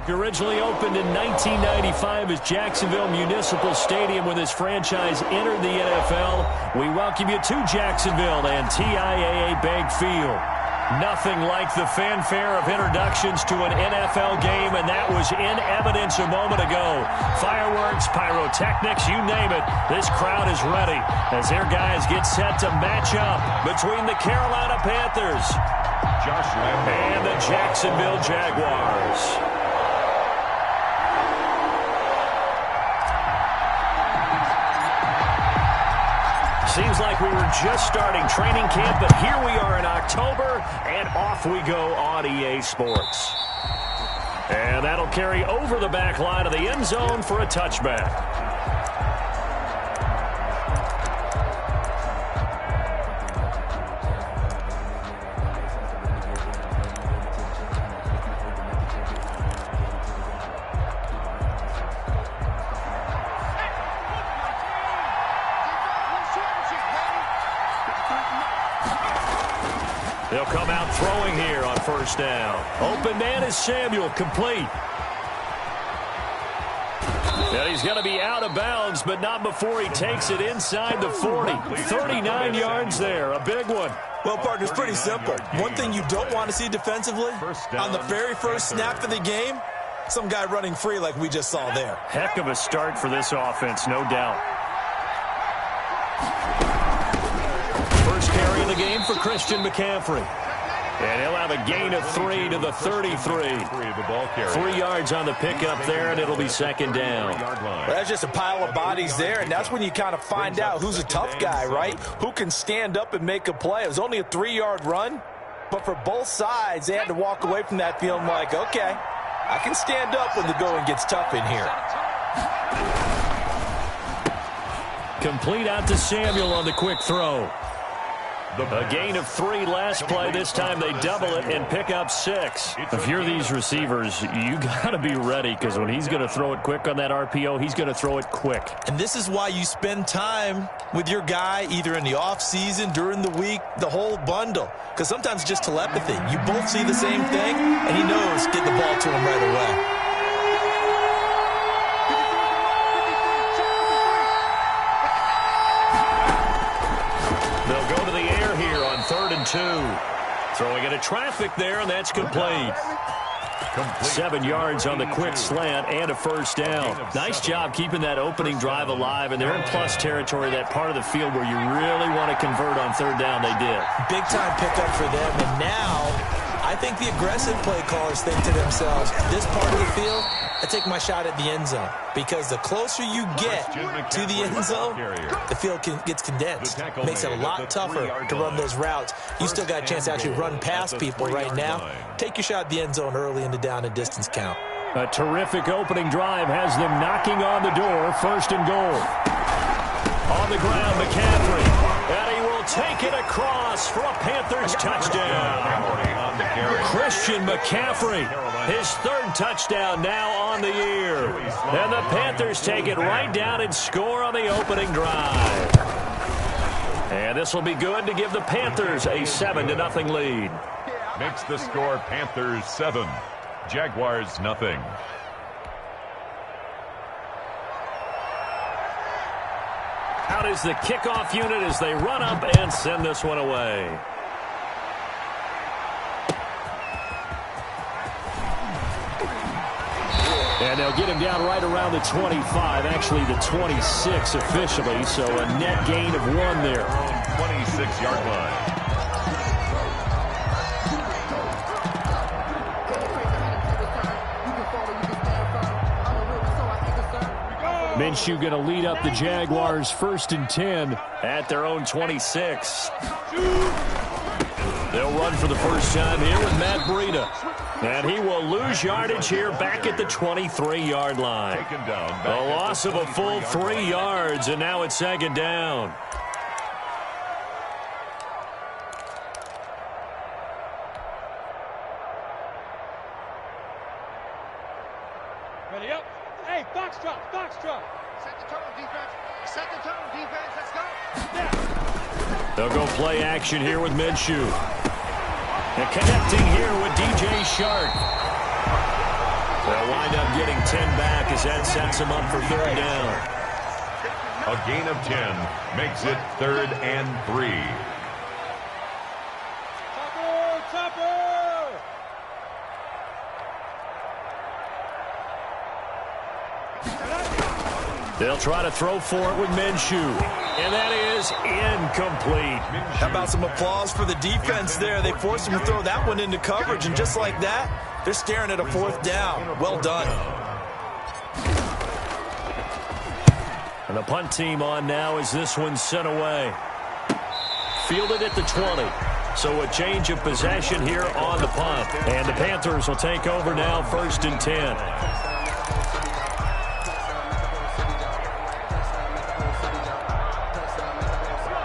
Originally opened in 1995 as Jacksonville Municipal Stadium when this franchise entered the NFL. We welcome you to Jacksonville and TIAA Bank Field. Nothing like the fanfare of introductions to an NFL game, and that was in evidence a moment ago. Fireworks, pyrotechnics, you name it. This crowd is ready as their guys get set to match up between the Carolina Panthers and the Jacksonville Jaguars. Seems like we were just starting training camp, but here we are in October, and off we go on EA Sports. And that'll carry over the back line of the end zone for a touchback. They'll come out throwing here on first down. Open man is Samuel, complete. And he's going to be out of bounds, but not before he takes it inside the 40. 39 yards there, a big one. Well, partner, it's pretty simple. One thing you don't want to see defensively, on the very first snap of the game, some guy running free like we just saw there. Heck of a start for this offense, no doubt. First carry of the game for Christian McCaffrey. And he'll have a gain of 3 to the 33. 3 yards on the pickup there, and it'll be second down. Well, that's just a pile of bodies there, and that's when you kind of find out who's a tough guy, right? Who can stand up and make a play. It was only a 3-yard run, but for both sides, they had to walk away from that feeling like, okay, I can stand up when the going gets tough in here. Complete out to Samuel on the quick throw. A gain of 3 last play. This time they double it and pick up 6. If you're these receivers, you got to be ready, because when he's going to throw it quick on that RPO, he's going to throw it quick. And this is why you spend time with your guy either in the offseason, during the week, the whole bundle. Because sometimes it's just telepathy. You both see the same thing, and he knows get the ball to him right away. They'll go to the air here on 3rd and 2. Throwing into traffic there, and that's complete. 7 yards on the quick slant and a first down. Nice job keeping that opening drive alive, and they're in plus territory, that part of the field where you really want to convert on 3rd down. They did. Big-time pickup for them, and now I think the aggressive play callers think to themselves, this part of the field, I take my shot at the end zone, because the closer you get to the end zone, the field gets condensed. Makes it a lot tougher to run those routes. You still got a chance to actually run past people right now. Take your shot at the end zone early in the down and distance count. A terrific opening drive has them knocking on the door. 1st and goal. On the ground, McCaffrey. And he will take it across for a Panthers touchdown. Christian McCaffrey, his 3rd touchdown now on the year. And the Panthers take it right down and score on the opening drive. And this will be good to give the Panthers a 7-0 lead. Makes the score Panthers 7, Jaguars nothing. Out is the kickoff unit as they run up and send this one away. And they'll get him down right around the 25, actually the 26 officially, so a net gain of 1 there. 26-yard line. Minshew going to lead up the Jaguars 1st and 10 at their own 26. They'll run for the first time here with Matt Breida. And he will lose yardage here back at the 23-yard line. A loss of a full 3 yards, and now it's 2nd down. Ready up. Hey, foxtrot, foxtrot. Set the tone, defense. Set the tone, defense. Let's go. Yeah. They'll go play action here with Minshew. And connecting here with DJ Shark. They'll line as that sets him up for third down. A gain of 10 makes it 3rd and 3. They'll try to throw for it with Minshew. And that is incomplete. How about some applause for the defense there? They forced him to throw that one into coverage, and just like that, they're staring at a 4th down. Well done. And the punt team on now as this one's sent away. Fielded at the 20. So a change of possession here on the punt. And the Panthers will take over now, 1st and 10.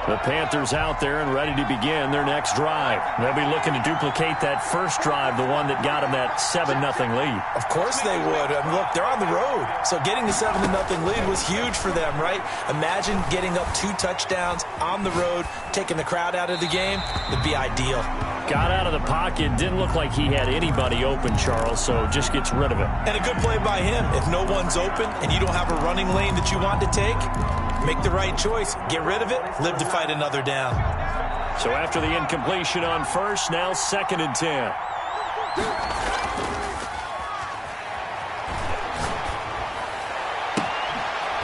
The Panthers out there and ready to begin their next drive. They'll be looking to duplicate that first drive, the one that got them that 7-0 lead. Of course they would. I mean, look, they're on the road. So getting the 7-0 lead was huge for them, right? Imagine getting up 2 touchdowns on the road, taking the crowd out of the game. It'd be ideal. Got out of the pocket. Didn't look like he had anybody open, Charles, so just gets rid of it. And a good play by him. If no one's open and you don't have a running lane that you want to take, make the right choice. Get rid of it. Live to fight another down. So after the incompletion on first, now 2nd and 10.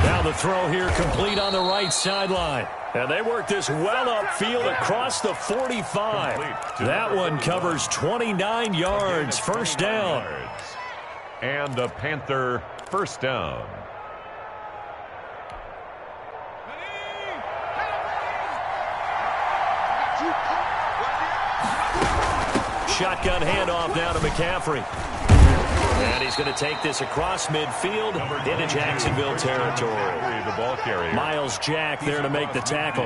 Now the throw here complete on the right sideline. And they work this well upfield across the 45. That one covers 29 yards. First down. And a Panther first down. Shotgun handoff now to McCaffrey. And he's going to take this across midfield into Jacksonville territory. The ball carrier. Miles Jack there to make the tackle.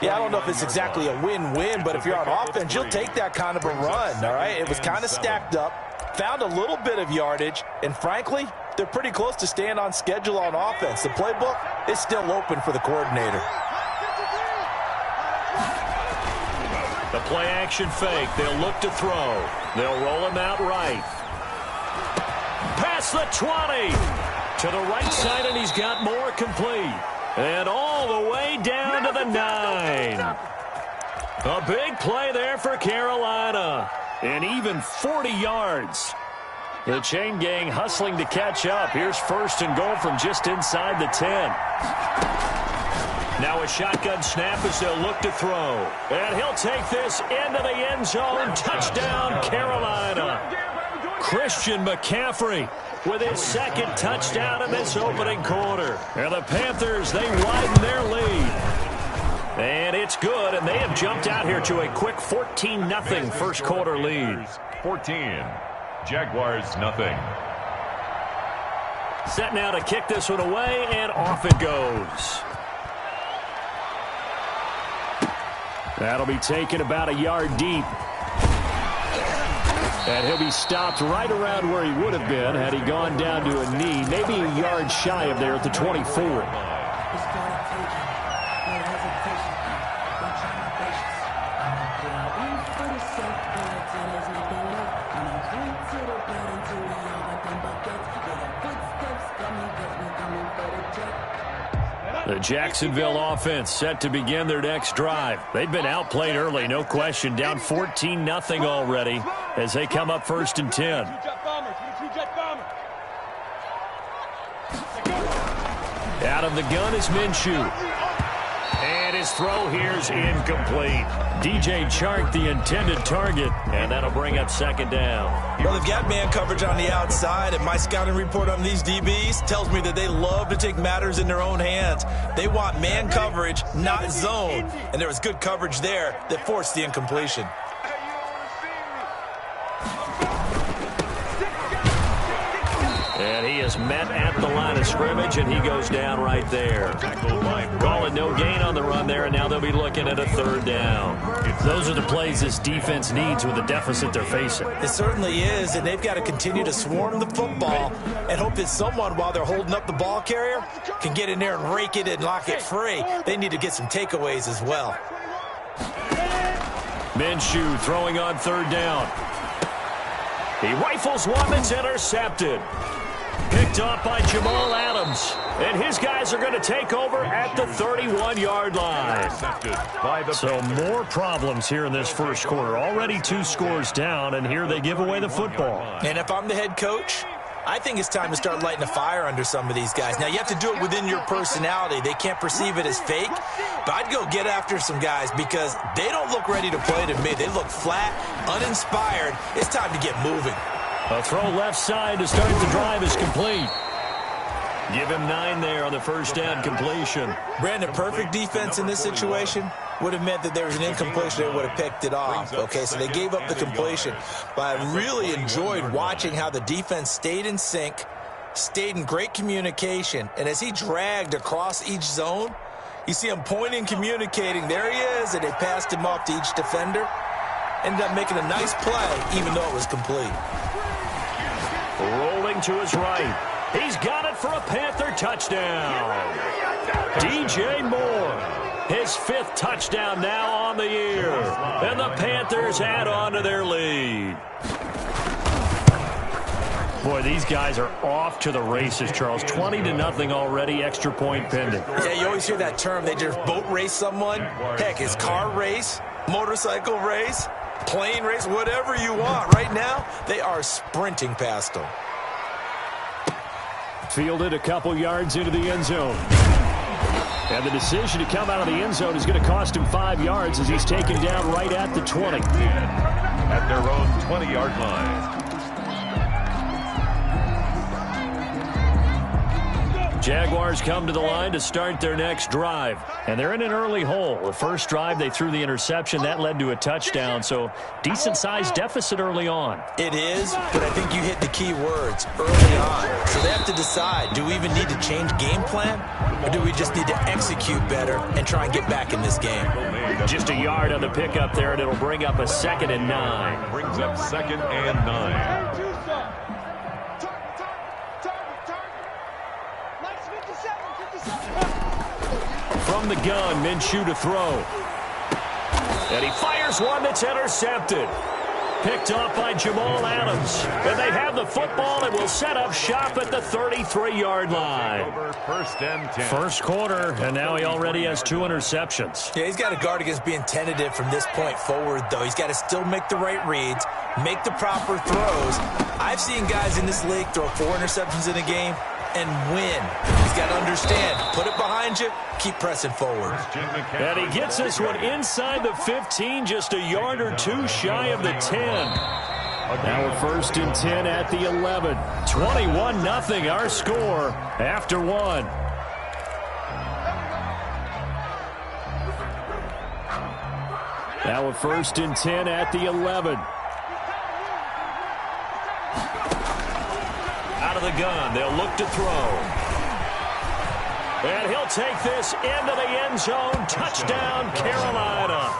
Yeah, I don't know if it's exactly a win-win, but if you're on offense, you'll take that kind of a run, all right? It was kind of stacked up, found a little bit of yardage, and frankly, they're pretty close to staying on schedule on offense. The playbook is still open for the coordinator. The play-action fake. They'll look to throw. They'll roll him out right. Past the 20. To the right side, and he's got more complete. And all the way down to the 9. A big play there for Carolina. And even 40 yards. The chain gang hustling to catch up. Here's 1st and goal from just inside the 10. Now a shotgun snap as they'll look to throw. And he'll take this into the end zone. Touchdown, Carolina. Christian McCaffrey with his 2nd touchdown in this opening quarter. And the Panthers, they widen their lead. And it's good, and they have jumped out here to a quick 14-0 first quarter lead. 14. Jaguars nothing. Set now to kick this one away, and off it goes. That'll be taken about a yard deep. And he'll be stopped right around where he would have been had he gone down to a knee, maybe a yard shy of there at the 24. The Jacksonville offense set to begin their next drive. They've been outplayed early, no question. Down 14-0 already as they come up 1st and 10. Out of the gun is Minshew. And his throw here is incomplete. DJ Chark, the intended target, and that'll bring up 2nd down. Well, they've got man coverage on the outside, and my scouting report on these DBs tells me that they love to take matters in their own hands. They want man coverage, not zone. And there was good coverage there that forced the incompletion. And he is met at the line of scrimmage, and he goes down right there. Calling no gain on the run there, and now they'll be looking at a 3rd down. Those are the plays this defense needs with the deficit they're facing. It certainly is, and they've got to continue to swarm the football and hope that someone, while they're holding up the ball carrier, can get in there and rake it and lock it free. They need to get some takeaways as well. Minshew throwing on 3rd down. He rifles one that's intercepted. Picked off by Jamal Adams. And his guys are going to take over at the 31-yard line. So more problems here in this first quarter. Already 2 scores down, and here they give away the football. And if I'm the head coach, I think it's time to start lighting a fire under some of these guys. Now, you have to do it within your personality. They can't perceive it as fake. But I'd go get after some guys because they don't look ready to play to me. They look flat, uninspired. It's time to get moving. A throw left side to start the drive is complete. Give him 9 there on the first down completion. Brandon, perfect defense in this situation would have meant that there was an incompletion. They would have picked it off. Okay, so they gave up the completion. But I really enjoyed watching how the defense stayed in sync, stayed in great communication. And as he dragged across each zone, you see him pointing, communicating. There he is, and they passed him off to each defender. Ended up making a nice play, even though it was complete. Rolling to his right. He's got it for a Panther touchdown. DJ Moore, his 5th touchdown now on the year. And the Panthers add on to their lead. Boy, these guys are off to the races, Charles. 20-0 already, extra point pending. Yeah, you always hear that term. They just boat race someone. Heck, it's car race, motorcycle race, plane race, whatever you want. Right now, they are sprinting past them. Fielded a couple yards into the end zone. And the decision to come out of the end zone is going to cost him 5 yards as he's taken down right at the 20. At their own 20-yard line. Jaguars come to the line to start their next drive. And they're in an early hole. The first drive, they threw the interception. That led to a touchdown. So decent-sized deficit early on. It is, but I think you hit the key words early on. So they have to decide, do we even need to change game plan? Or do we just need to execute better and try and get back in this game? Just a yard on the pickup there, and it'll bring up a 2nd and 9. Brings up 2nd and 9. From the gun, Minshew to throw. And he fires one that's intercepted. Picked off by Jamal Adams. And they have the football and will set up shop at the 33-yard line. First and 10. First quarter, and now he already has 2 interceptions. Yeah, he's got to guard against being tentative from this point forward, though. He's got to still make the right reads, make the proper throws. I've seen guys in this league throw 4 interceptions in a game and win. He's got to understand, put it behind you, keep pressing forward. And he gets this one inside the 15, just a yard or 2 shy of the 10. Now we're 1st and 10 at the 11. 21-0 our score after 1. Now we're 1st and 10 at the 11. Out of the gun, they'll look to throw. And he'll take this into the end zone. Touchdown, Carolina.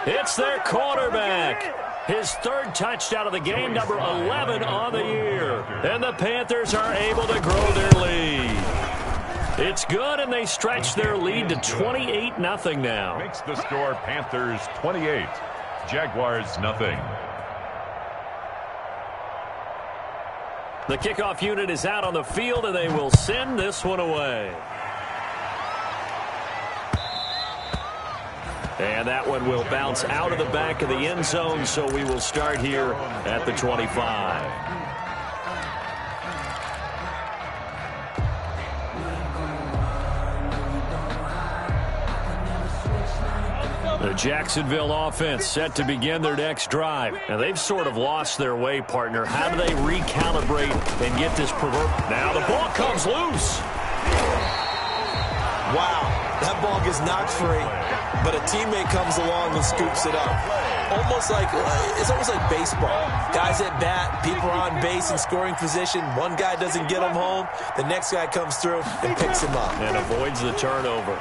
It's their quarterback. His 3rd touchdown of the game, number 11 on the year. And the Panthers are able to grow their lead. It's good, and they stretch their lead to 28-0 now. Makes the score Panthers 28, Jaguars nothing. The kickoff unit is out on the field, and they will send this one away. And that one will bounce out of the back of the end zone, so we will start here at the 25. The Jacksonville offense set to begin their next drive. And they've sort of lost their way, partner. How do they recalibrate and get this Now the ball comes loose. Wow, that ball gets knocked free, but a teammate comes along and scoops it up. It's almost like baseball. Guys at bat, people are on base in scoring position. One guy doesn't get him home. The next guy comes through and picks him up. And avoids the turnover.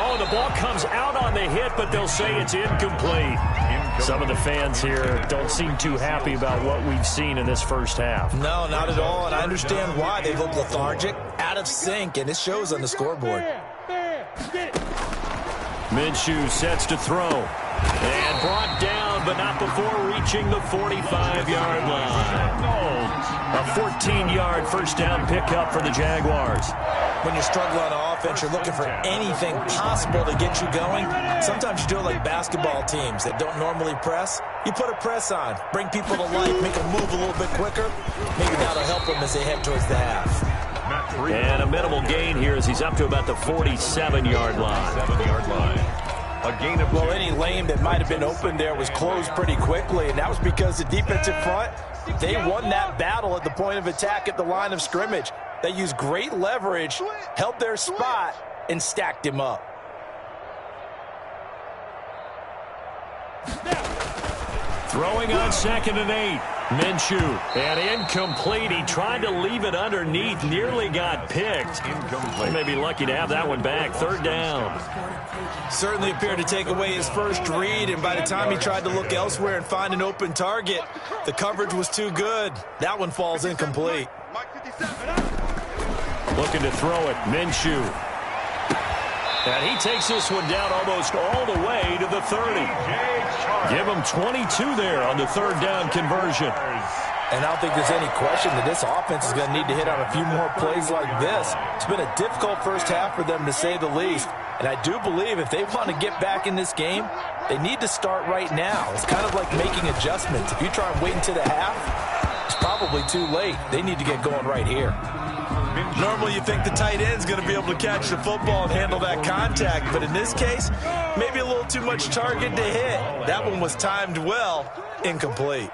Oh, the ball comes out on the hit, but they'll say it's incomplete. Some of the fans here don't seem too happy about what we've seen in this first half. No, not at all, and I understand why. They look lethargic, out of sync, and it shows on the scoreboard. Minshew sets to throw. And brought down, but not before reaching the 45-yard line. A 14-yard first down pickup for the Jaguars. When you're struggling on offense, you're looking for anything possible to get you going. Sometimes you do it like basketball teams that don't normally press. You put a press on, bring people to life, make them move a little bit quicker. Maybe that'll help them as they head towards the half. And a minimal gain here as he's up to about the 47-yard line. A gain of well, any lane that might have been open there was closed pretty quickly, and that was because the defensive front, they won that battle at the point of attack at the line of scrimmage. They used great leverage, held their spot, and stacked him up. Throwing on 2nd and 8. Minshew, and incomplete. He tried to leave it underneath, nearly got picked. He may be lucky to have that one back. 3rd down. Certainly appeared to take away his first read, and by the time he tried to look elsewhere and find an open target, the coverage was too good. That one falls incomplete. Looking to throw it, Minshew. And he takes this one down almost all the way to the 30. Give him 22 there on the 3rd down conversion. And I don't think there's any question that this offense is going to need to hit on a few more plays like this. It's been a difficult first half for them, to say the least. And I do believe if they want to get back in this game, they need to start right now. It's kind of like making adjustments. If you try and wait until the half, it's probably too late. They need to get going right here. Normally you think the tight end's going to be able to catch the football and handle that contact, but in this case, maybe a little too much target to hit. That one was timed well, incomplete.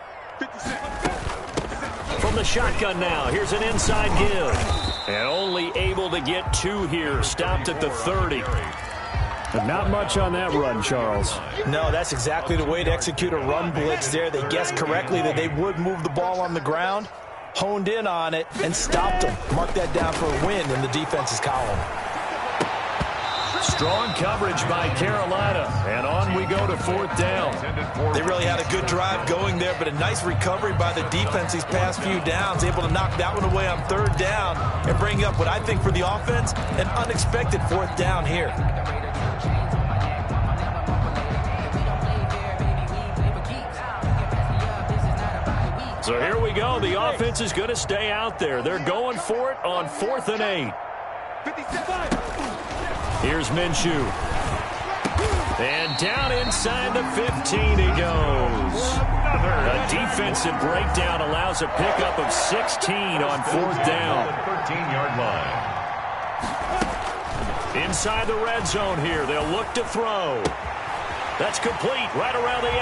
From the shotgun now, here's an inside give. And only able to get 2 here, stopped at the 30. But not much on that run, Charles. No, that's exactly the way to execute a run blitz there. They guessed correctly that they would move the ball on the ground, honed in on it, and stopped them. Mark that down for a win in the defense's column. Strong coverage by Carolina, and on we go to 4th down. They really had a good drive going there, but a nice recovery by the defense these past few downs, able to knock that one away on 3rd down and bring up what I think for the offense, an unexpected 4th down here. So here we go. The offense is going to stay out there. They're going for it on 4th and 8. Here's Minshew. And down inside the 15 he goes. A defensive breakdown allows a pickup of 16 on 4th down. 13-yard line. Inside the red zone here. They'll look to throw. That's complete right around the 8.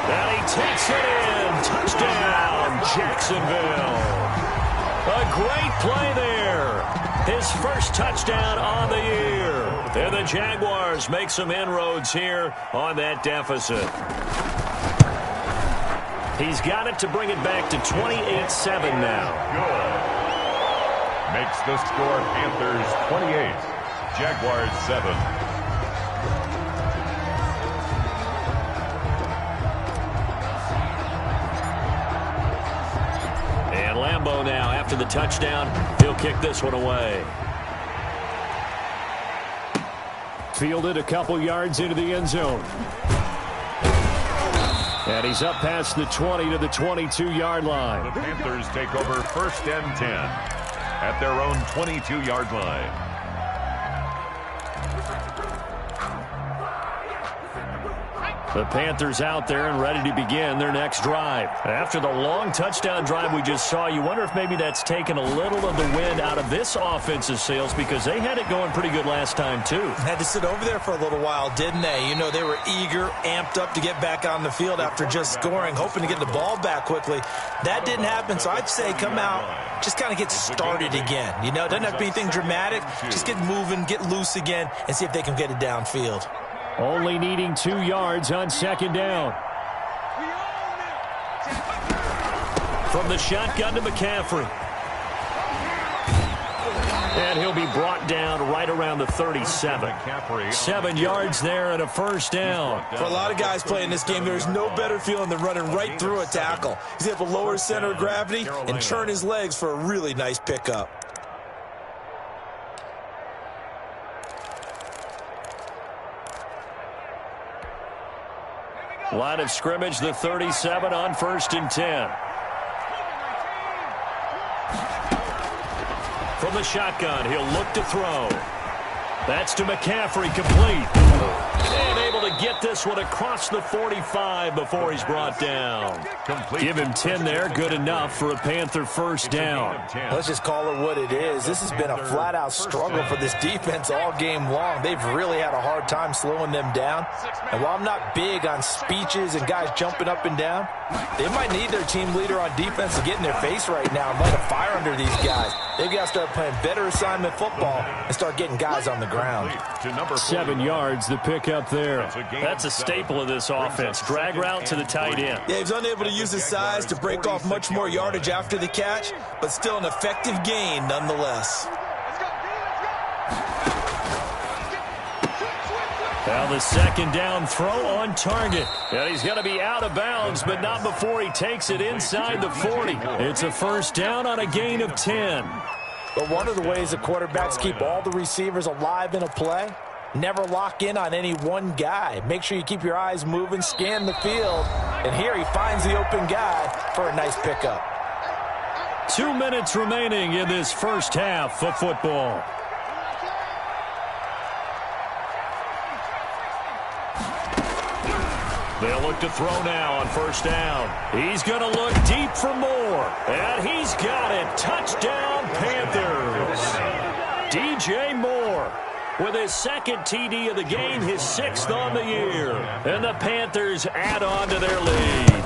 And he takes it in. Touchdown, Jacksonville. A great play there. His first touchdown on the year. And the Jaguars make some inroads here on that deficit. He's got it to bring it back to 28-7 now. Good. Makes the score Panthers 28, Jaguars 7. Lambeau now after the touchdown. He'll kick this one away. Fielded a couple yards into the end zone. And he's up past the 20 to the 22-yard line. The Panthers take over 1st and 10 at their own 22-yard line. The Panthers out there and ready to begin their next drive. After the long touchdown drive we just saw, you wonder if maybe that's taken a little of the wind out of this offensive sails, because they had it going pretty good last time too. Had to sit over there for a little while, didn't they? You know, they were eager, amped up to get back on the field after just scoring, hoping to get the ball back quickly. That didn't happen, so I'd say come out, just kind of get started again. You know, it doesn't have to be anything dramatic. Just get moving, get loose again, and see if they can get it downfield. Only needing 2 yards on 2nd down. From the shotgun to McCaffrey. And he'll be brought down right around the 37. 7 yards there and a first down. For a lot of guys playing this game, there's no better feeling than running right through a tackle. He's able to lower his center of gravity and turn his legs for a really nice pickup. Line of scrimmage, the 37 on 1st and 10. From the shotgun, he'll look to throw. That's to McCaffrey, complete. And able to get this one across the 45 before he's brought down. Give him 10 there, good enough for a Panther first down. Let's just call it what it is. This has been a flat-out struggle for this defense all game long. They've really had a hard time slowing them down. And while I'm not big on speeches and guys jumping up and down, they might need their team leader on defense to get in their face right now and light a fire under these guys. They've got to start playing better assignment football and start getting guys on the ground. 7 yards, the pickup there. That's a staple of this offense. Drag route to the tight end. Yeah, he's unable to use his size to break off much more yardage after the catch, but still an effective gain nonetheless. Now the second down throw on target. And he's going to be out of bounds, but not before he takes it inside the 40. It's a first down on a gain of 10. But one of the ways the quarterbacks keep all the receivers alive in a play, never lock in on any one guy. Make sure you keep your eyes moving, scan the field. And here he finds the open guy for a nice pickup. 2 minutes remaining in this first half of football. They'll look to throw now on first down. He's going to look deep for more. And he's got it. Touchdown, Panthers. DJ Moore with his second TD of the game, his 6th on the year. And the Panthers add on to their lead.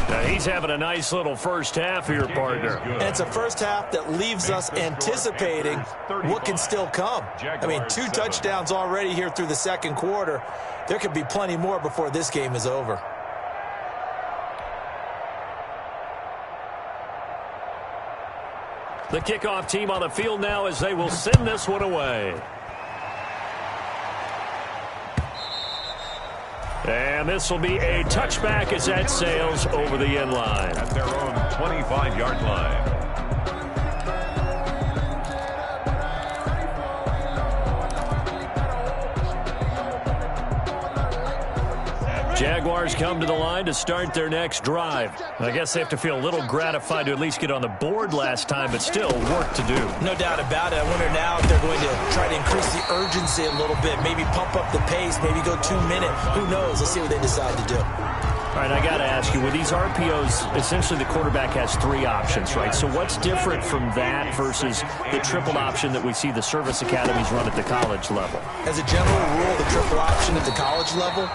Now he's having a nice little first half here, partner. And it's a first half that leaves us anticipating what can still come. I mean, 2 touchdowns already here through the second quarter. There could be plenty more before this game is over. The kickoff team on the field now as they will send this one away. And this will be a touchback as that sails over the end line. At their own 25-yard line. Jaguars come to the line to start their next drive. I guess they have to feel a little gratified to at least get on the board last time, but still work to do. No doubt about it. I wonder now if they're going to try to increase the urgency a little bit, maybe pump up the pace, maybe go 2 minute. Who knows? Let's see what they decide to do. All right, I got to ask you, with these RPOs, essentially the quarterback has 3 options, right? So what's different from that versus the triple option that we see the service academies run at the college level? As a general rule, the triple option at the college level,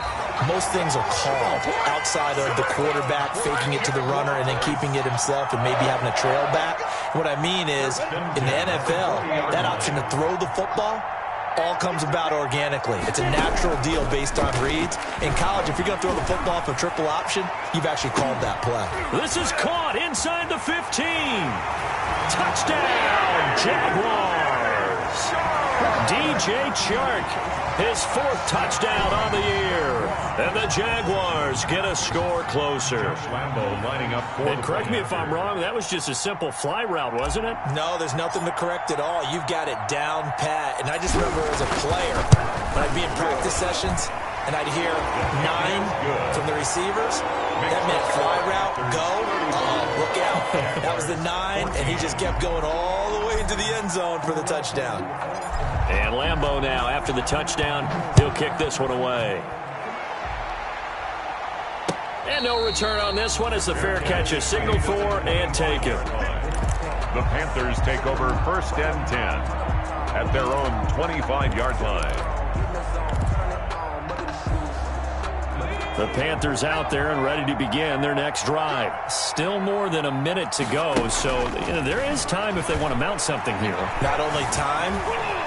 most things are called outside of the quarterback faking it to the runner and then keeping it himself and maybe having a trail back. What I mean is, in the NFL, that option to throw the football all comes about organically. It's a natural deal based on reads. In college, if you're going to throw the football off a triple option, you've actually called that play. This is caught inside the 15. Touchdown, Jaguars. DJ Chark, his 4th touchdown on the year. And the Jaguars get a score closer. And correct me if I'm wrong, that was just a simple fly route, wasn't it? No, there's nothing to correct at all. You've got it down pat. And I just remember as a player, when I'd be in practice sessions, and I'd hear 9 from the receivers, that meant fly route, go, look out. That was the 9, and he just kept going all the way into the end zone for the touchdown. And Lambeau now, after the touchdown, he'll kick this one away. And no return on this one as the fair catch is signaled for and taken. The Panthers take over first and 10 at their own 25-yard line. The Panthers out there and ready to begin their next drive. Still more than a minute to go, so there is time if they want to mount something here. Not only time,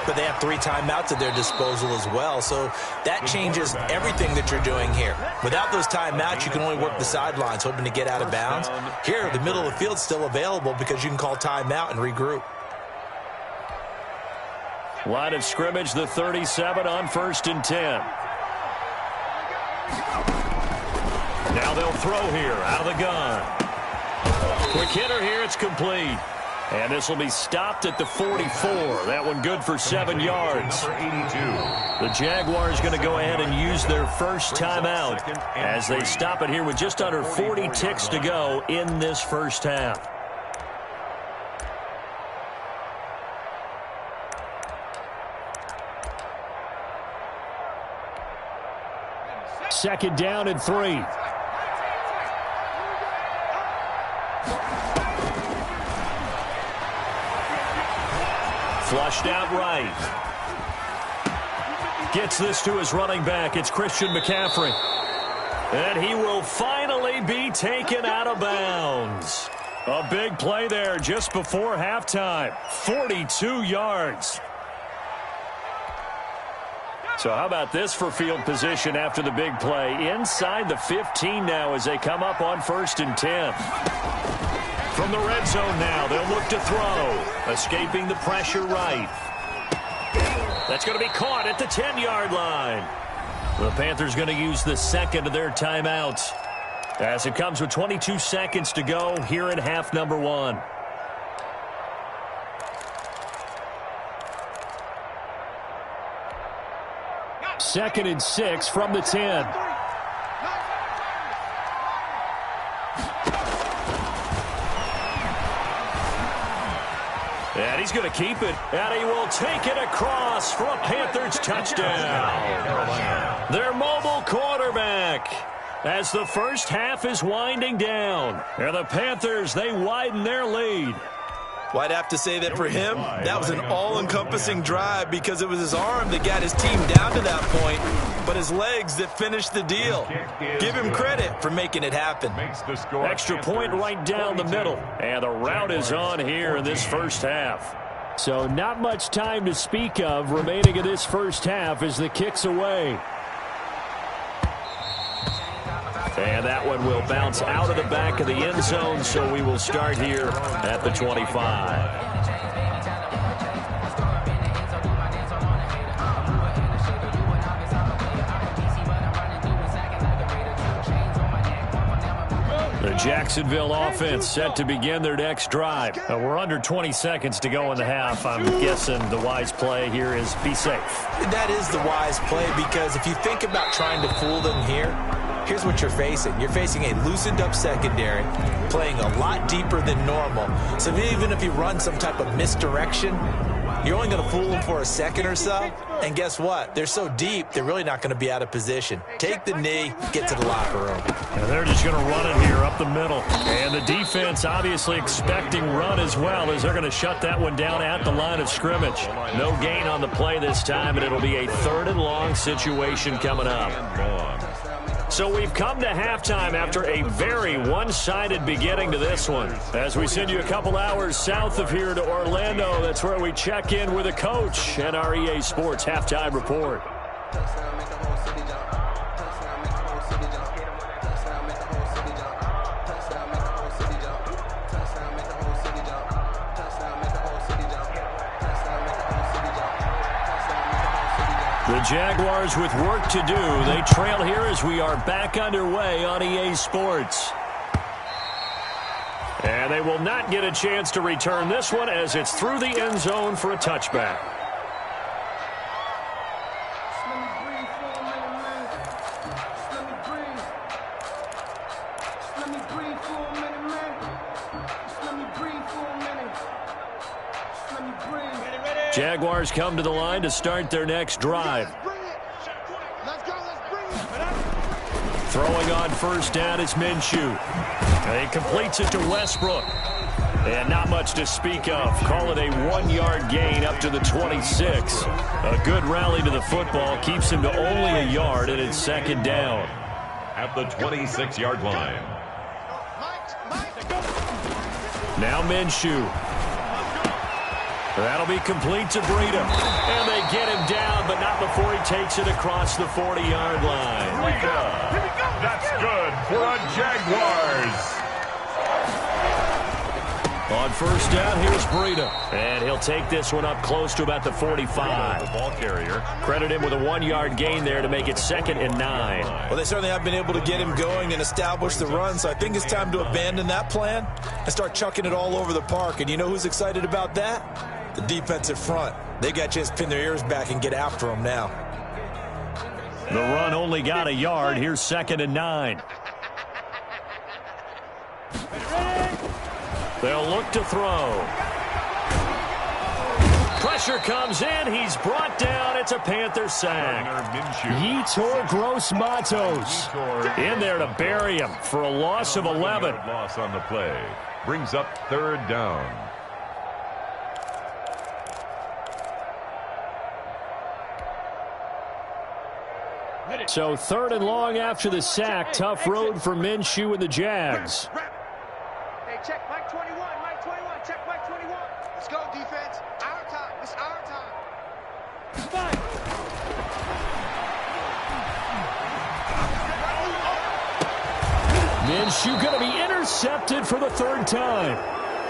but they have 3 timeouts at their disposal as well, so that changes everything that you're doing here. Without those timeouts, you can only work the sidelines, hoping to get out of bounds. Here, the middle of the field is still available because you can call timeout and regroup. Line of scrimmage, the 37 on first and 10. Now they'll throw here out of the gun. Quick hitter here, it's complete. And this will be stopped at the 44. That one good for 7 yards. The Jaguars going to go ahead and use their first timeout as they stop it here with just under 40 ticks to go in this first half. 2nd down and 3. Flushed out right. Gets this to his running back. It's Christian McCaffrey. And he will finally be taken out of bounds. A big play there just before halftime. 42 yards. So how about this for field position after the big play? Inside the 15 now as they come up on 1st and 10. From the red zone now, they'll look to throw. Escaping the pressure right. That's going to be caught at the 10-yard line. The Panthers going to use the 2nd of their timeouts as it comes with 22 seconds to go here in half number 1. Second and 6 from the 10. And he's going to keep it. And he will take it across for a Panthers touchdown. Their mobile quarterback. As the first half is winding down. And the Panthers, they widen their lead. Well, I'd have to say that for him, that was an all-encompassing drive because it was his arm that got his team down to that point, but his legs that finished the deal. Give him credit for making it happen. Extra point right down the middle. And the route is on here in this first half. So not much time to speak of remaining in this first half as the kick's away. And that one will bounce out of the back of the end zone, so we will start here at the 25. The Jacksonville offense set to begin their next drive. We're under 20 seconds to go in the half. I'm guessing the wise play here is be safe. That is the wise play because if you think about trying to fool them here, here's what you're facing. You're facing a loosened up secondary, playing a lot deeper than normal. So even if you run some type of misdirection, you're only going to fool them for a second or so. And guess what? They're so deep, they're really not going to be out of position. Take the knee, get to the locker room. And they're just going to run it here up the middle. And the defense obviously expecting run as well as they're going to shut that one down at the line of scrimmage. No gain on the play this time, and it'll be a 3rd and long situation coming up. So we've come to halftime after a very one-sided beginning to this one. As we send you a couple hours south of here to Orlando, that's where we check in with a coach and our EA Sports Halftime Report. The Jaguars with work to do. They trail here as we are back underway on EA Sports. And they will not get a chance to return this one as it's through the end zone for a touchback. Jaguars come to the line to start their next drive. Throwing on first down is Minshew. He completes it to Westbrook. And not much to speak of. Call it a 1-yard gain up to the 26. A good rally to the football keeps him to only a yard, and it's 2nd down. At the 26-yard line. Now Minshew. That'll be complete to Breida. And they get him down, but not before he takes it across the 40-yard line. Breida. That's good for a Jaguars. On first down, here's Breida. And he'll take this one up close to about the 45. The ball carrier. Credit him with a 1-yard gain there to make it 2nd and 9. Well, they certainly have been able to get him going and establish the run, so I think it's time to abandon that plan and start chucking it all over the park. And you know who's excited about that? The defensive front. They got a chance to pin their ears back and get after him now. The run only got a yard. Here's 2nd and 9. They'll look to throw. Pressure comes in. He's brought down. It's a Panther sack. Yetur Gross-Matos in there to bury him for a loss of 11. Loss on the play. Brings up 3rd down. So 3rd and long after the sack. Tough road for Minshew and the Jags. Hey, check Mike 21. Mike 21. Check Mike 21. Let's go, defense. Our time. It's our time. Fight. Minshew going to be intercepted for the 3rd time.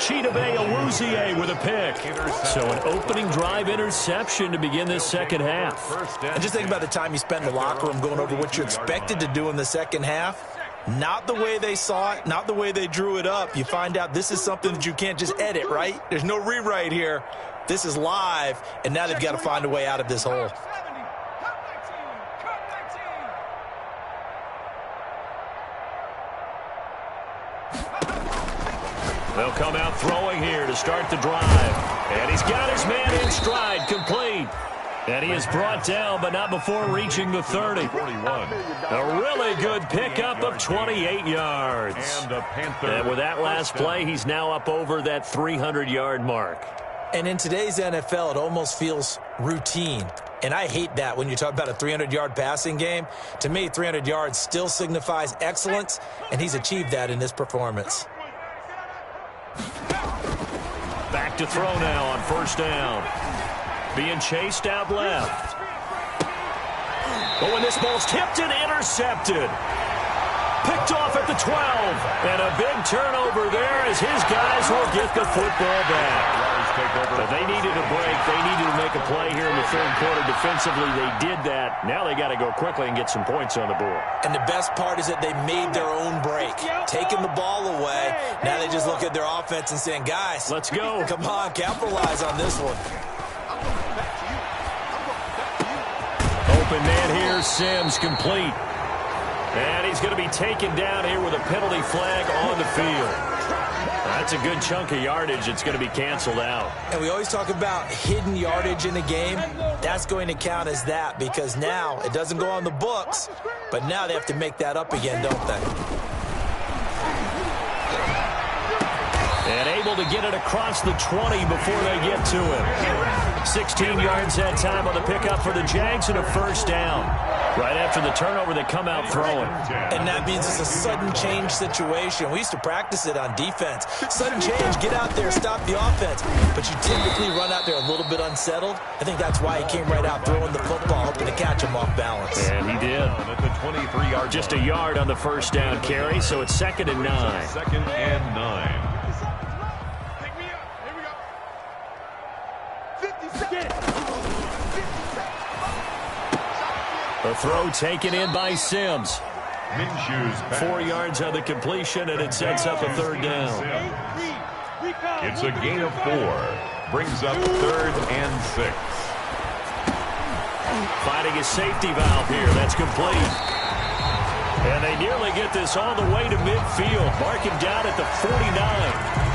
Chidobe Awuzie with a pick. So an opening drive interception to begin this second half. And just think about the time you spend in the locker room going over what you expected to do in the second half. Not the way they saw it, not the way they drew it up. You find out this is something that you can't just edit, right? There's no rewrite here. This is live, and now they've got to find a way out of this hole. They'll come out throwing here to start the drive. And he's got his man in stride, complete. And he is brought down, but not before reaching the 30. 41. A really good pickup of 28 yards. And with that last play, he's now up over that 300-yard mark. And in today's NFL, it almost feels routine. And I hate that when you talk about a 300-yard passing game. To me, 300 yards still signifies excellence, and he's achieved that in this performance. Back to throw now on 1st down. Being chased out left. Oh, and this ball's tipped and intercepted. Picked off at the 12. And a big turnover there as his guys will get the football back. But they needed a break. They needed to make a play here in the 3rd quarter. Defensively, they did that. Now they got to go quickly and get some points on the board. And the best part is that they made their own break. Taking the ball away. Now they just look at their offense and saying, guys, let's go. Come on, capitalize on this one. Open man here, Sims complete. And he's going to be taken down here with a penalty flag on the field. That's a good chunk of yardage. It's going to be canceled out. And we always talk about hidden yardage in a game. That's going to count as that because now it doesn't go on the books, but now they have to make that up again, don't they? And able to get it across the 20 before they get to him. 16 yards that time on the pickup for the Jags and a 1st down. Right after the turnover, they come out throwing. And that means it's a sudden change situation. We used to practice it on defense. Sudden change, get out there, stop the offense. But you typically run out there a little bit unsettled. I think that's why he came right out throwing the football, hoping to catch him off balance. And he did. Just a yard on the 1st down carry, so it's 2nd and 9. 2nd and 9. A throw taken in by Sims. Minshew's 4 yards on the completion, and it sets up a 3rd down. It's a gain of 4. Brings up 3rd and 6. Finding a safety valve here. That's complete. And they nearly get this all the way to midfield. Mark him down at the 49.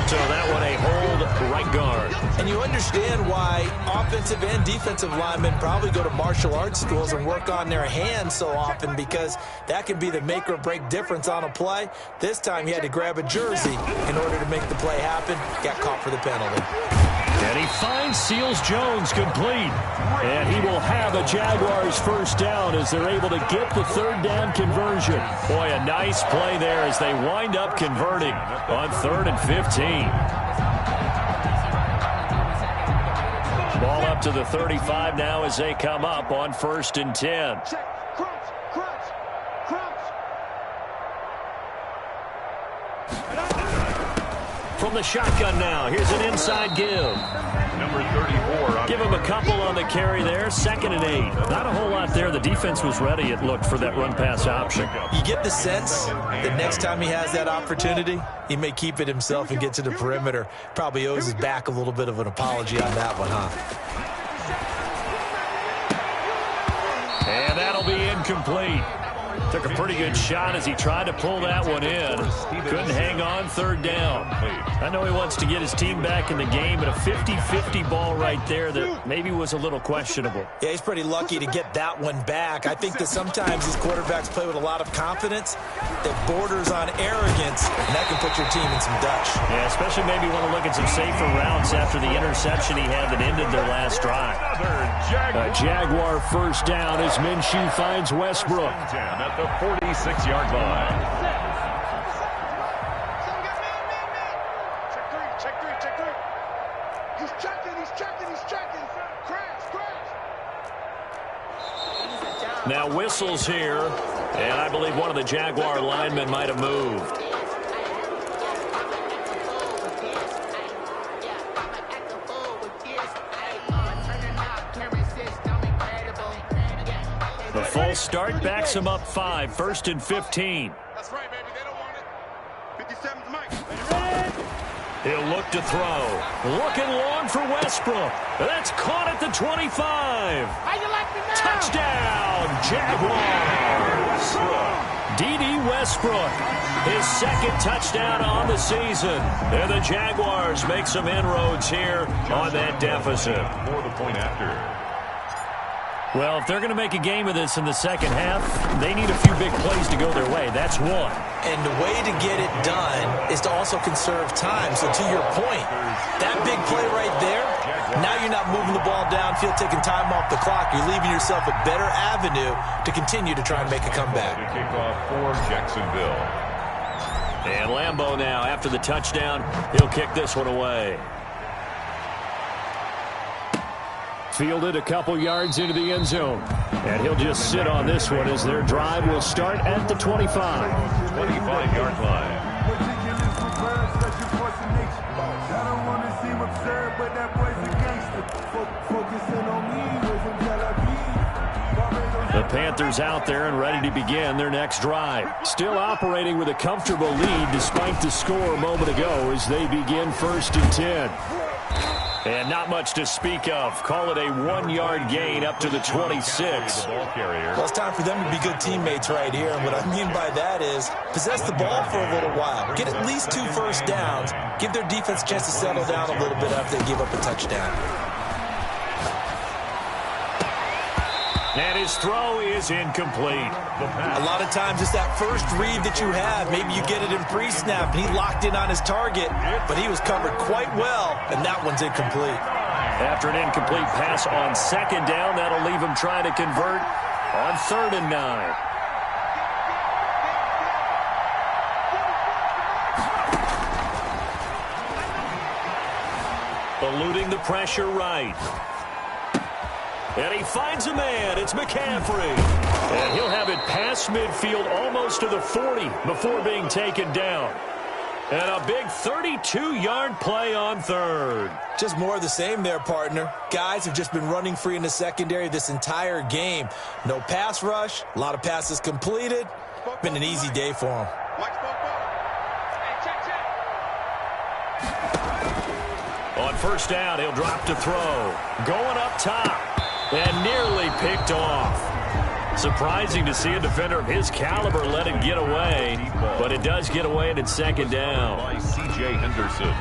So that one a hold right guard. And you understand why offensive and defensive linemen probably go to martial arts schools and work on their hands so often because that can be the make or break difference on a play. This time he had to grab a jersey in order to make the play happen. Got caught for the penalty. And he finds Seals-Jones complete. And he will have a Jaguars 1st down as they're able to get the 3rd down conversion. Boy, a nice play there as they wind up converting on 3rd and 15. Ball up to the 35 now as they come up on 1st and 10. From the shotgun now, here's an inside give. Number 34. Give him a couple on the carry there. 2nd and 8. Not a whole lot there. The defense was ready, it looked, for that run-pass option. You get the sense that next time he has that opportunity, he may keep it himself and get to the perimeter. Probably owes his back a little bit of an apology on that one, huh? And that'll be incomplete. Took a pretty good shot as he tried to pull that one in. Couldn't hang on, third down. I know he wants to get his team back in the game, but a 50-50 ball right there that maybe was a little questionable. Yeah, he's pretty lucky to get that one back. I think that sometimes these quarterbacks play with a lot of confidence that borders on arrogance, and that can put your team in some Dutch. Yeah, especially maybe want to look at some safer routes after the interception he had that ended their last drive. A Jaguar first down as Minshew finds Westbrook. At the 46-yard line. Check three. He's checking. Crash. Now whistles here, and I believe one of the Jaguar linemen might have moved. The false start backs him up 5, 1st and 15. That's right, baby. They don't want it. 57's Mike. He'll look to throw. Looking long for Westbrook. That's caught at the 25. How you like me now? Touchdown, Jaguars. D.D. Westbrook, his second touchdown on the season. And the Jaguars make some inroads here on that deficit. For the point after. Well, if they're going to make a game of this in the second half, they need a few big plays to go their way. That's one. And the way to get it done is to also conserve time. So to your point, that big play right there, now you're not moving the ball downfield, taking time off the clock. You're leaving yourself a better avenue to continue to try and make a comeback. The kickoff for Jacksonville. And Lambeau now, after the touchdown, he'll kick this one away. Fielded a couple yards into the end zone. And he'll just sit on this one as their drive will start at the 25. 25-yard line. The Panthers out there and ready to begin their next drive. Still operating with a comfortable lead despite the score a moment ago as they begin 1st and 10. And not much to speak of. Call it a 1-yard gain up to the 26. Well, it's time for them to be good teammates right here. And what I mean by that is possess the ball for a little while. Get at least 2 first downs. Give their defense a chance to settle down a little bit after they give up a touchdown. And his throw is incomplete. A lot of times it's that first read that you have. Maybe you get it in pre-snap, and he locked in on his target, but he was covered quite well, and that one's incomplete. After an incomplete pass on 2nd down, that'll leave him trying to convert on 3rd and 9. Eluding the pressure right. And he finds a man. It's McCaffrey. And he'll have it past midfield almost to the 40 before being taken down. And a big 32-yard play on 3rd. Just more of the same there, partner. Guys have just been running free in the secondary this entire game. No pass rush, a lot of passes completed. Been an easy day for them. On 1st down, he'll drop to throw. Going up top. And nearly picked off. Surprising to see a defender of his caliber let it get away, but it does get away and it's 2nd down. By C.J. Henderson.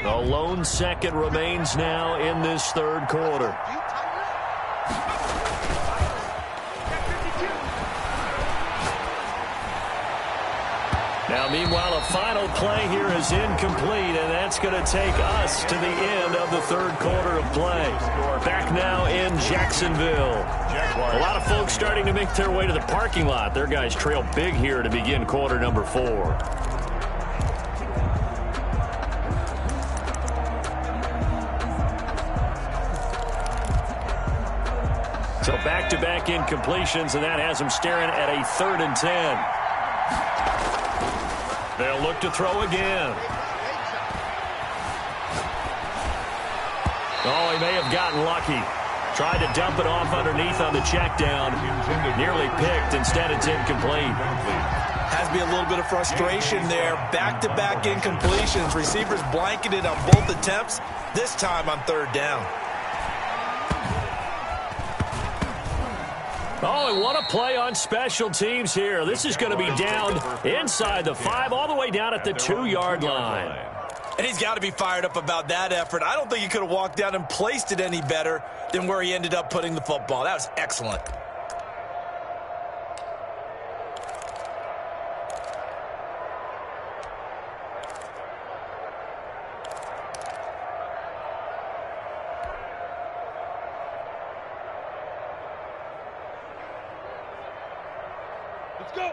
A lone second remains now in this 3rd quarter. Now, meanwhile, a final play here is incomplete, and that's going to take us to the end of the 3rd quarter of play. Back now in Jacksonville. A lot of folks starting to make their way to the parking lot. Their guys trail big here to begin quarter number 4. So back-to-back incompletions, and that has them staring at a 3rd and 10. They'll look to throw again. Oh, he may have gotten lucky. Tried to dump it off underneath on the check down. Nearly picked. Instead, it's incomplete. Has to be a little bit of frustration there. Back-to-back incompletions. Receivers blanketed on both attempts, this time on third down. Oh, and what a play on special teams here. This is going to be down inside the 5, all the way down at the 2-yard line. And he's got to be fired up about that effort. I don't think he could have walked down and placed it any better than where he ended up putting the football. That was excellent.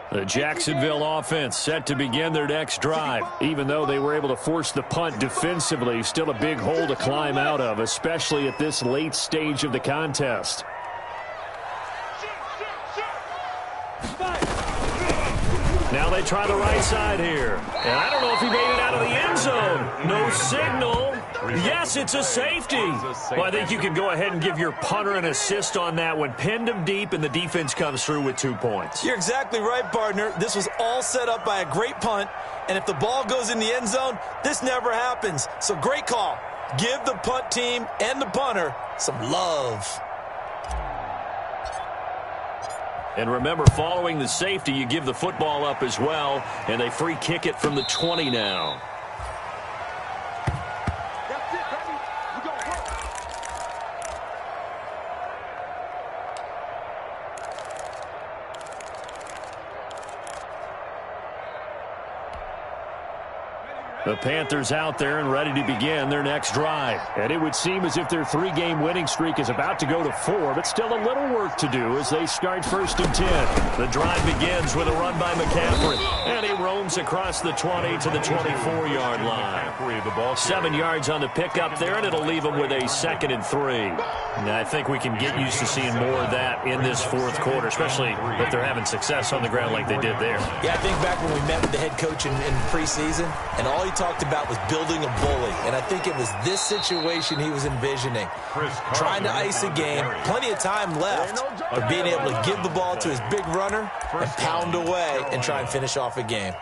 The Jacksonville offense set to begin their next drive. Even though they were able to force the punt defensively, still a big hole to climb out of, especially at this late stage of the contest. Now they try the right side here. And I don't know if he made it out of the end zone. No signal. Yes, it's a safety. Well, I think you can go ahead and give your punter an assist on that one. Pinned him deep, and the defense comes through with 2 points. You're exactly right, partner. This was all set up by a great punt, and if the ball goes in the end zone, this never happens. So great call. Give the punt team and the punter some love. And remember, following the safety, you give the football up as well, and they free kick it from the 20 now. The Panthers out there and ready to begin their next drive. And it would seem as if their 3-game winning streak is about to go to 4, but still a little work to do as they start 1st and 10. The drive begins with a run by McCaffrey, and he roams across the 20 to the 24-yard line. 7 yards on the pickup there, and it'll leave him with a 2nd and 3. And I think we can get used to seeing more of that in this 4th quarter, especially if they're having success on the ground like they did there. Yeah, I think back when we met with the head coach in preseason, and all he talked about was building a bully, and I think it was this situation he was envisioning. Trying to ice a game, plenty of time left, but being able to give the ball to his big runner and pound away and try and finish off a game.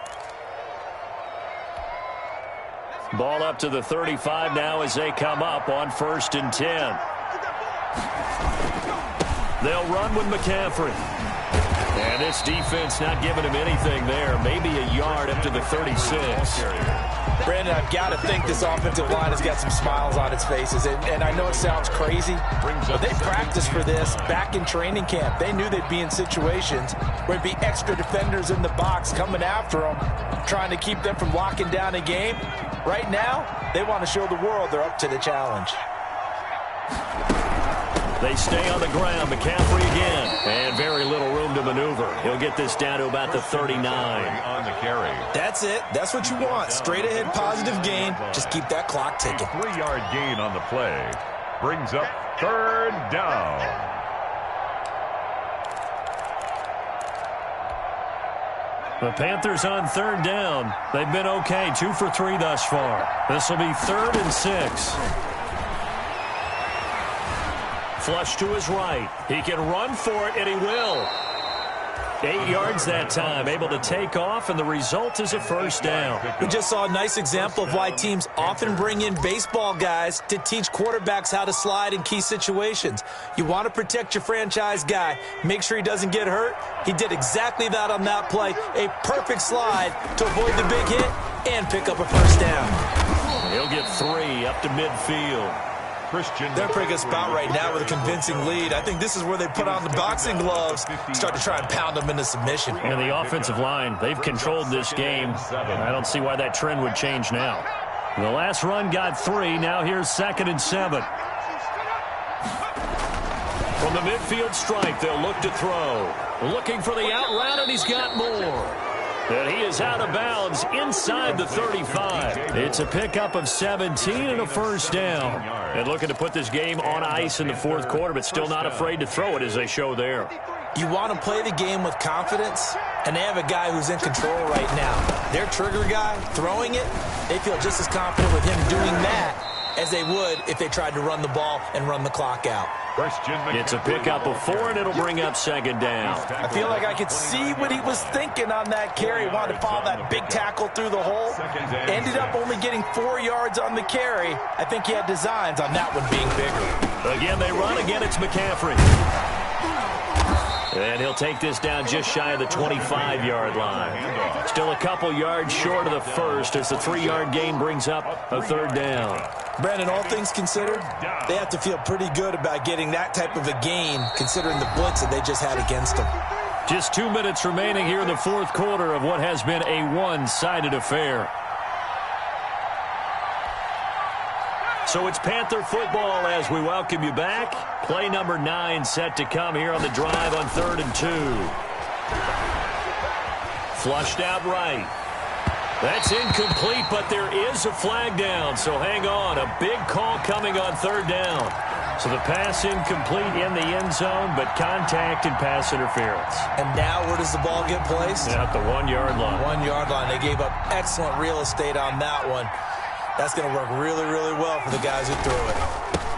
Ball up to the 35 now as they come up on 1st and 10. They'll run with McCaffrey. And this defense not giving him anything there. Maybe a yard up to the 36. Brandon, I've got to think this offensive line has got some smiles on its faces. And I know it sounds crazy, but they practiced for this back in training camp. They knew they'd be in situations where there'd be extra defenders in the box coming after them, trying to keep them from locking down a game. Right now, they want to show the world they're up to the challenge. They stay on the ground. McCaffrey again. And very little room to maneuver. He'll get this down to about the 39. On the carry. That's it. That's what you want. Straight ahead positive gain. Just keep that clock ticking. 3-yard gain on the play. Brings up 3rd down. The Panthers on 3rd down. They've been okay. 2 for 3 thus far. This will be 3rd and 6. Flush to his right. He can run for it, and he will. 8 yards that time, able to take off, and the result is a 1st down. We just saw a nice example of why teams often bring in baseball guys to teach quarterbacks how to slide in key situations. You want to protect your franchise guy. Make sure he doesn't get hurt. He did exactly that on that play. A perfect slide to avoid the big hit and pick up a 1st down. He'll get 3 up to midfield. They're in a pretty good spot right now with a convincing lead. I think this is where they put on the boxing gloves, start to try and pound them into submission. And the offensive line, they've controlled this game. I don't see why that trend would change now. The last run got 3. Now here's 2nd and 7. From the midfield stripe, they'll look to throw. Looking for the out route, and he's got more. And he is out of bounds inside the 35. It's a pickup of 17 and a 1st down. And looking to put this game on ice in the 4th quarter, but still not afraid to throw it as they show there. You want to play the game with confidence, and they have a guy who's in control right now. Their trigger guy throwing it, they feel just as confident with him doing that as they would if they tried to run the ball and run the clock out. It's a pickup of 4, and it'll bring up second down. I feel like I could see what he was thinking on that carry. Wanted to follow that big tackle through the hole. Ended up only getting 4 yards on the carry. I think he had designs on that one being bigger. Again, they run. Again, it's McCaffrey. And he'll take this down just shy of the 25-yard line. Still a couple yards short of the first as the 3-yard gain brings up a third down. Brandon, all things considered, they have to feel pretty good about getting that type of a gain considering the blitz that they just had against them. Just 2 minutes remaining here in the fourth quarter of what has been a one-sided affair. So it's Panther football as we welcome you back. Play number 9 set to come here on the drive on 3rd and 2. Flushed out right. That's incomplete, but there is a flag down, so hang on. A big call coming on 3rd down. So the pass incomplete in the end zone, but contact and pass interference. And now where does the ball get placed? At the 1-yard line. 1-yard line. They gave up excellent real estate on that one. That's going to work really, really well for the guys who threw it.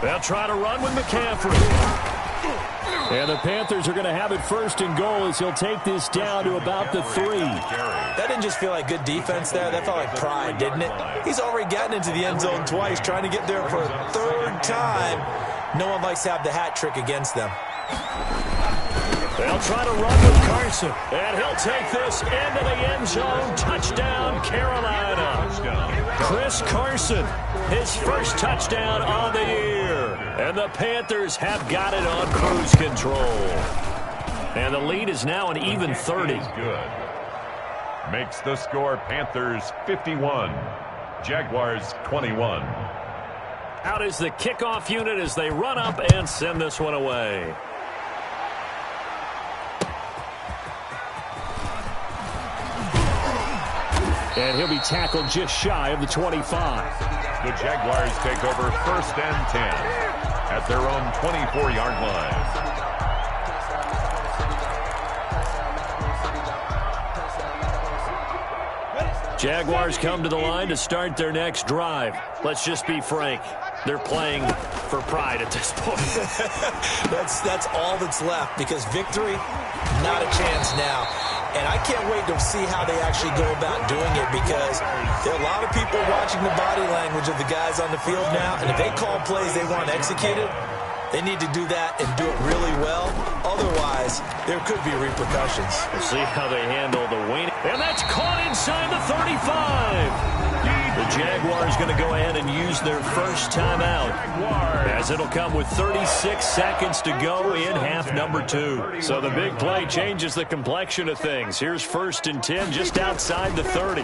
They'll try to run with McCaffrey. And the Panthers are going to have it 1st and goal as he'll take this down to about the 3. That didn't just feel like good defense there. That felt like pride, didn't it? He's already gotten into the end zone twice, trying to get there for a 3rd time. No one likes to have the hat trick against them. They'll try to run with Carson. And he'll take this into the end zone. Touchdown, Carolina. Chris Carson, his first touchdown on the year. And the Panthers have got it on cruise control. And the lead is now an even 30. Good. Makes the score Panthers 51, Jaguars 21. Out is the kickoff unit as they run up and send this one away. And he'll be tackled just shy of the 25. The Jaguars take over 1st and 10 at their own 24-yard line. Jaguars come to the line to start their next drive. Let's just be frank. They're playing for pride at this point. That's all that's left because victory, not a chance now. And I can't wait to see how they actually go about doing it because there are a lot of people watching the body language of the guys on the field now. And if they call plays they want executed, they need to do that and do it really well. Otherwise, there could be repercussions. We'll see how they handle the wing. And that's caught inside the 35. The Jaguars going to go ahead and use their first timeout as it'll come with 36 seconds to go in half number 2. So the big play changes the complexion of things. Here's 1st and 10 just outside the 30.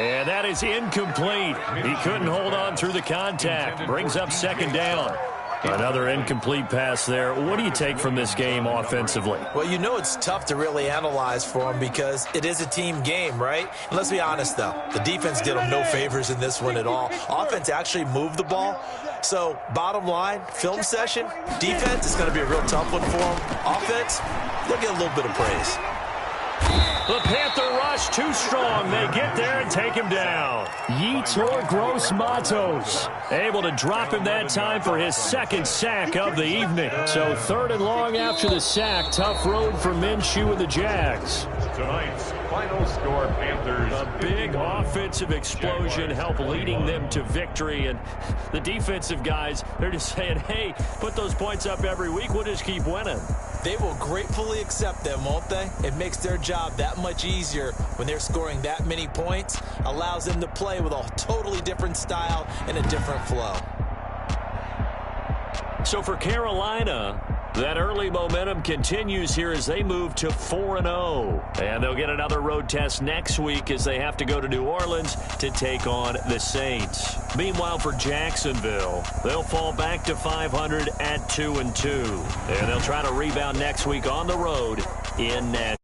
And that is incomplete. He couldn't hold on through the contact. Brings up 2nd down. Another incomplete pass there. What do you take from this game offensively? Well, you know it's tough to really analyze for them because it is a team game, right? And let's be honest, though. The defense did them no favors in this one at all. Offense actually moved the ball. So, bottom line, film session, defense is going to be a real tough one for them. Offense, they'll get a little bit of praise. The Panther rush too strong. They get there and take him down. Yetur Gross-Matos able to drop him that time for his 2nd sack of the evening. So 3rd and long after the sack. Tough road for Minshew and the Jags. Tonight's final score, Panthers. A big offensive explosion helped leading them to victory. And the defensive guys, they're just saying, hey, put those points up every week. We'll just keep winning. They will gratefully accept them, won't they? It makes their job that much easier when they're scoring that many points. Allows them to play with a totally different style and a different flow. So for Carolina, that early momentum continues here as they move to 4-0. And they'll get another road test next week as they have to go to New Orleans to take on the Saints. Meanwhile, for Jacksonville, they'll fall back to 500 at 2-2. And they'll try to rebound next week on the road in Nashville.